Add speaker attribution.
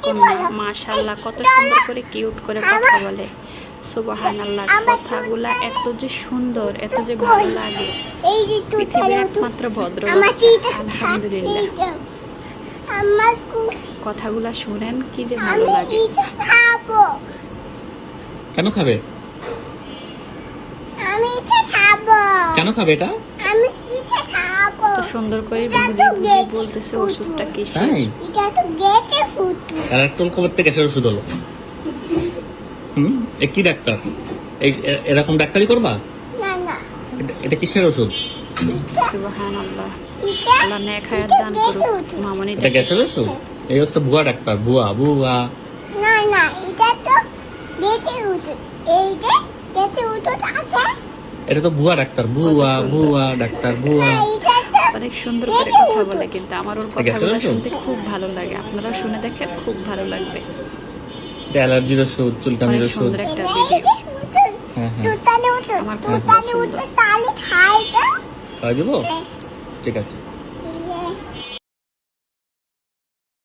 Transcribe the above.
Speaker 1: কন্যা, মাশাআল্লাহ কত সুন্দর করে কিউট করে কথা বলে। সুবহানাল্লাহ, কথাগুলা এত যে সুন্দর, এত যে ভালো লাগে। পৃথিবীর একমাত্র ভদ্র বাচ্চা, আলহামদুলিল্লাহ। কথাগুলা শুনেন কি যে ভালো লাগে।
Speaker 2: কেন খাবে? কেন খাবে এটা?
Speaker 1: তো সুন্দর করে বুঝিয়ে বলতেছে ওষুধটা কিসের।
Speaker 2: ক্যারেক্টর কবে থেকে কিসের ওষুধ হলো? কি ডাক্তার? এরকম ডাক্তারি করবা? এটা কিসের ওষুধ?
Speaker 1: সুবহানাল্লাহ, আল্লাহ নেক হায়াত দান করুক। মামনি
Speaker 2: এটা গ্যাসের ওষুধ? এই হচ্ছে ভুয়া ডাক্তার, ভুয়া ভুয়া। এটা তো ভুয়া ডাক্তার, ভুয়া ভুয়া ডাক্তার, ভুয়া।
Speaker 1: অনেক সুন্দর করে কথা বলে, কিন্তু আমার ওর কথাগুলো শুনতে খুব ভালো লাগে। আপনারাও শুনে দেখেন, খুব ভালো লাগবে।
Speaker 2: এটা অ্যালার্জির ওষুধ, চুলকানির ওষুধ।
Speaker 1: সুন্দর একটা ভিডিও।
Speaker 2: হ্যাঁ
Speaker 1: আমার খুব পছন্দ।
Speaker 2: খাওয়া দেবো? ঠিক আছে।